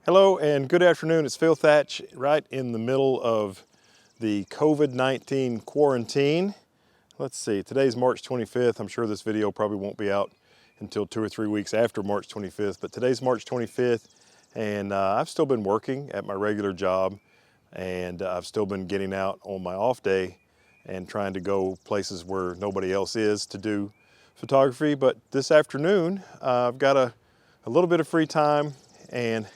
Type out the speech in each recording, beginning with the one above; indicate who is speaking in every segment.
Speaker 1: Hello and good afternoon. It's Phil Thatch right in the middle of the COVID-19 quarantine. Let's see, today's March 25th. I'm sure this video probably won't be out until 2 or 3 weeks after March 25th, but today's March 25th and I've still been working at my regular job, and I've still been getting out on my off day and trying to go places where nobody else is to do photography. But this afternoon, I've got a little bit of free time and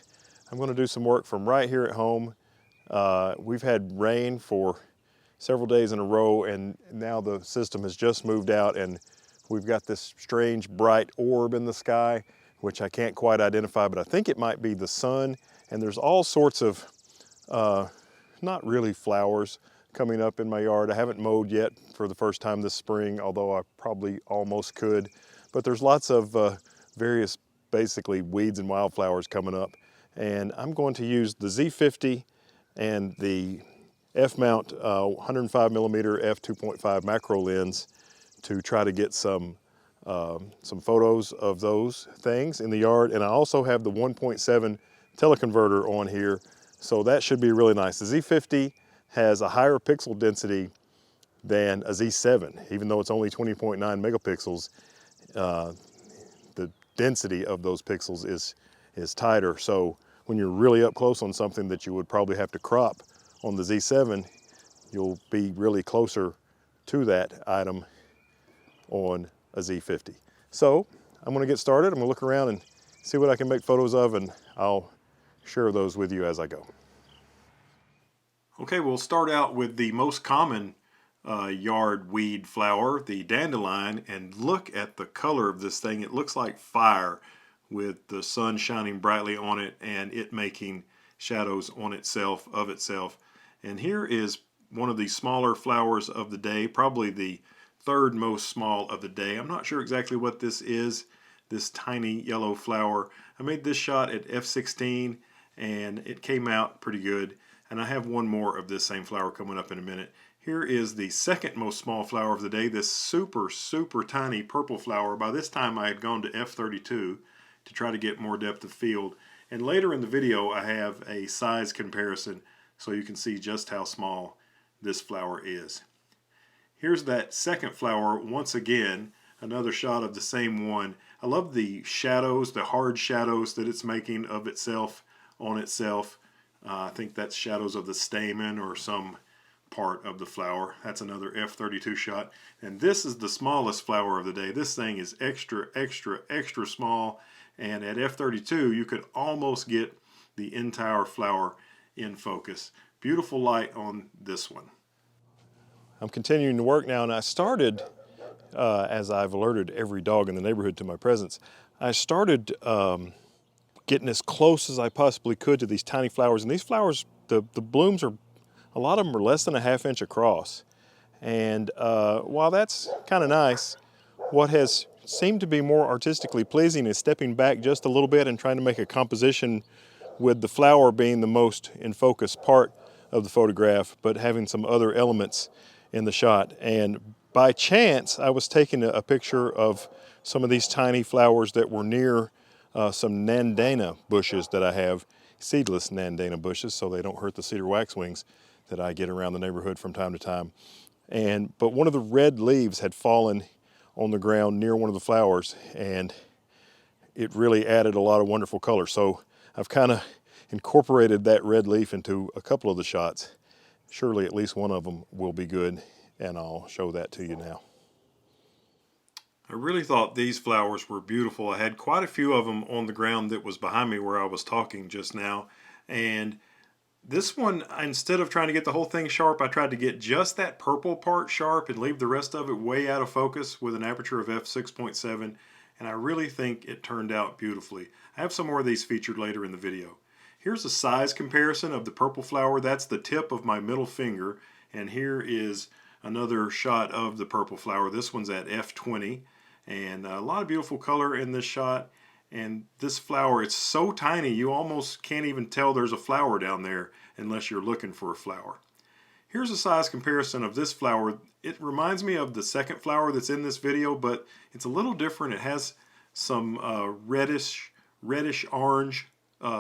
Speaker 1: I'm going to do some work from right here at home. We've had rain for several days in a row, and now the system has just moved out and we've got this strange bright orb in the sky, which I can't quite identify, but I think it might be the sun. And there's all sorts of, not really flowers coming up in my yard. I haven't mowed yet for the first time this spring, although I probably almost could. But there's lots of various basically weeds and wildflowers coming up. And I'm going to use the Z50 and the F-mount 105mm f2.5 macro lens to try to get some photos of those things in the yard. And I also have the 1.7 teleconverter on here, so that should be really nice. The Z50 has a higher pixel density than a Z7, even though it's only 20.9 megapixels. The density of those pixels is tighter. So when you're really up close on something that you would probably have to crop on the Z7, you'll be really closer to that item on a Z50. So I'm going to get started. I'm going to look around and see what I can make photos of, and I'll share those with you as I go. Okay, we'll start out with the most common yard weed flower, the dandelion, and look at the color of this thing. It looks like fire, with the sun shining brightly on it and it making shadows on itself, of itself. And here is one of the smaller flowers of the day, probably the third most small of the day. I'm not sure exactly what this is, this tiny yellow flower. I made this shot at f16 and it came out pretty good. And I have one more of this same flower coming up in a minute. Here is the second most small flower of the day, this super tiny purple flower. By this time I had gone to f32 to try to get more depth of field. And later in the video I have a size comparison so you can see just how small this flower is. Here's that second flower once again, another shot of the same one. I love the shadows, the hard shadows that it's making of itself on itself. I think that's shadows of the stamen or some part of the flower. That's another f32 shot. And this is the smallest flower of the day. This thing is extra small. And at f32 you could almost get the entire flower in focus. Beautiful light on this one. I'm continuing to work now, and I started, as I've alerted every dog in the neighborhood to my presence, I started getting as close as I possibly could to these tiny flowers. And these flowers, the blooms are, a lot of them are less than a ½ inch across. And while that's kind of nice, what has seemed to be more artistically pleasing is stepping back just a little bit and trying to make a composition with the flower being the most in focus part of the photograph, but having some other elements in the shot. And by chance, I was taking a picture of some of these tiny flowers that were near some nandana bushes that I have, seedless nandana bushes, so they don't hurt the cedar waxwings that I get around the neighborhood from time to time. But one of the red leaves had fallen on the ground near one of the flowers, and it really added a lot of wonderful color. So I've kind of incorporated that red leaf into a couple of the shots. Surely at least one of them will be good, and I'll show that to you now. I really thought these flowers were beautiful. I had quite a few of them on the ground that was behind me where I was talking just now. And this one, instead of trying to get the whole thing sharp, I tried to get just that purple part sharp and leave the rest of it way out of focus with an aperture of f6.7. And I really think it turned out beautifully. I have some more of these featured later in the video. Here's a size comparison of the purple flower. That's the tip of my middle finger. And here is another shot of the purple flower. This one's at f20. And a lot of beautiful color in this shot. And this flower, it's so tiny you almost can't even tell there's a flower down there unless you're looking for a flower. Here's a size comparison of this flower. It reminds me of the second flower that's in this video, but it's a little different. It has some reddish orange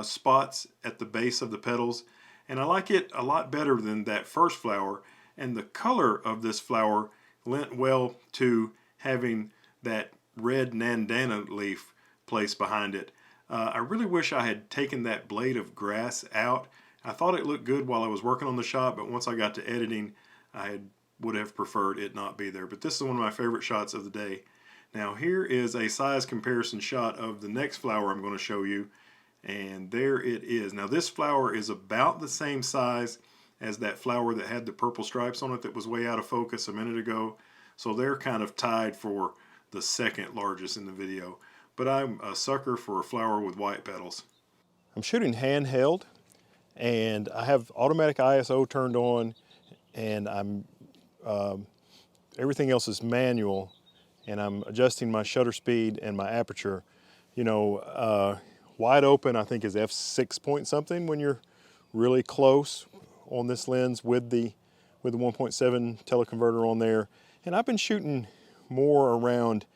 Speaker 1: spots at the base of the petals, and I like it a lot better than that first flower. And the color of this flower lent well to having that red bandana leaf placed behind it. I really wish I had taken that blade of grass out. I thought it looked good while I was working on the shot, but once I got to editing, would have preferred it not be there. But this is one of my favorite shots of the day. Now here is a size comparison shot of the next flower I'm going to show you, and there it is. Now this flower is about the same size as that flower that had the purple stripes on it that was way out of focus a minute ago. So they're kind of tied for the second largest in the video. But I'm a sucker for a flower with white petals. I'm shooting handheld, and I have automatic ISO turned on, and everything else is manual, and I'm adjusting my shutter speed and my aperture. You know, wide open I think is f6 point something when you're really close on this lens with the 1.7 teleconverter on there. And I've been shooting more around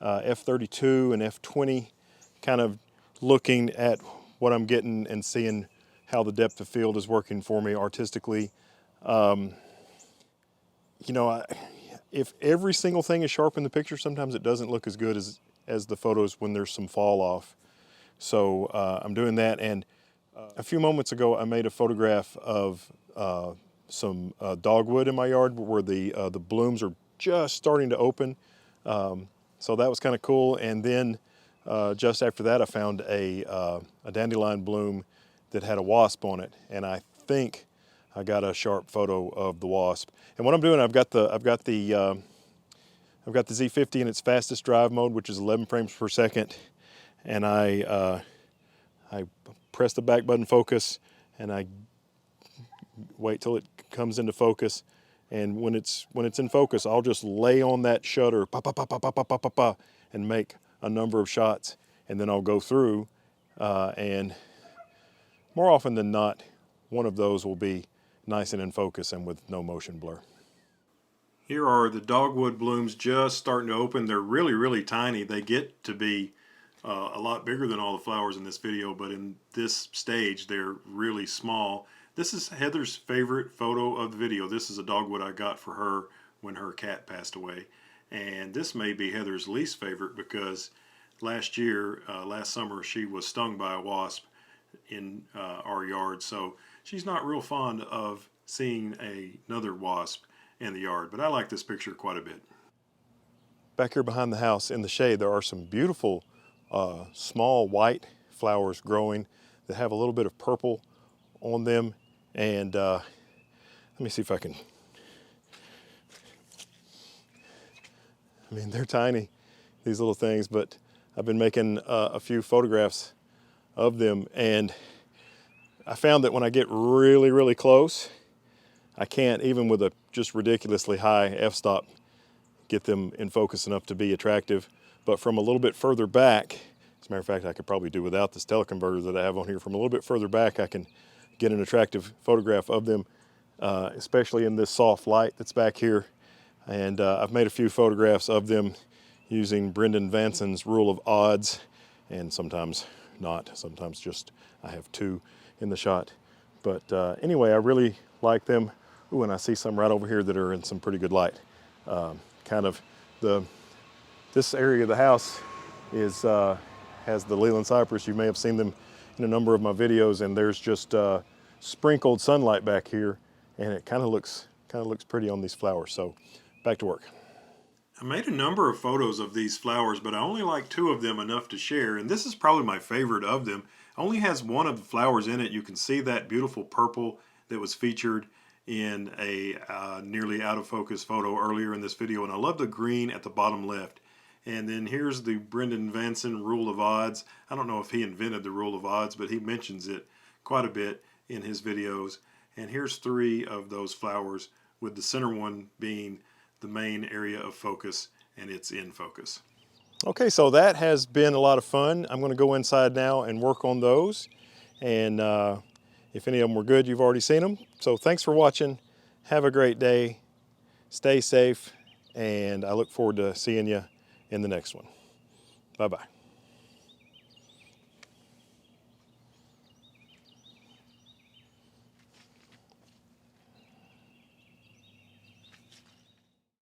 Speaker 1: f32 and f20, kind of looking at what I'm getting and seeing how the depth of field is working for me artistically. You know, if every single thing is sharp in the picture, sometimes it doesn't look as good as the photos when there's some fall off. So I'm doing that. And a few moments ago, I made a photograph of some dogwood in my yard where the blooms are just starting to open. So that was kind of cool. And then just after that, I found a dandelion bloom that had a wasp on it, and I think I got a sharp photo of the wasp. And what I'm doing, I've got the Z50 in its fastest drive mode, which is 11 frames per second, and I press the back button focus, and I wait till it comes into focus. And when it's in focus, I'll just lay on that shutter, pa, pa, pa, pa, pa, pa, pa, pa, pa, and make a number of shots, and then I'll go through, and more often than not, one of those will be nice and in focus and with no motion blur. Here are the dogwood blooms just starting to open. They're really, really tiny. They get to be a lot bigger than all the flowers in this video, but in this stage, they're really small. This is Heather's favorite photo of the video. This is a dogwood I got for her when her cat passed away. And this may be Heather's least favorite because last summer, she was stung by a wasp in our yard. So she's not real fond of seeing another wasp in the yard. But I like this picture quite a bit. Back here behind the house in the shade, there are some beautiful small white flowers growing that have a little bit of purple on them. And let me see if I can, I mean, they're tiny, these little things, but I've been making a few photographs of them, and I found that when I get really, really close, I can't, even with a just ridiculously high f-stop, get them in focus enough to be attractive. But from a little bit further back, as a matter of fact, I could probably do without this teleconverter that I have on here. From a little bit further back, I can get an attractive photograph of them, especially in this soft light that's back here. And I've made a few photographs of them using Brendan Vanson's rule of odds, and sometimes not. Sometimes just I have two in the shot. But anyway, I really like them. Ooh, and I see some right over here that are in some pretty good light. Kind of this area of the house has the Leland cypress. You may have seen them in a number of my videos, and there's just sprinkled sunlight back here, and it kind of looks pretty on these flowers. So back to work. I made a number of photos of these flowers, but I only like two of them enough to share, and this is probably my favorite of them. It only has one of the flowers in it. You can see that beautiful purple that was featured in a nearly out of focus photo earlier in this video, and I love the green at the bottom left. And then here's the Brendan Vanson rule of odds. I don't know if he invented the rule of odds, but he mentions it quite a bit in his videos. And here's three of those flowers, with the center one being the main area of focus, and it's in focus. Okay, so that has been a lot of fun. I'm going to go inside now and work on those. And if any of them were good, you've already seen them. So thanks for watching. Have a great day. Stay safe. And I look forward to seeing you in the next one. Bye-bye.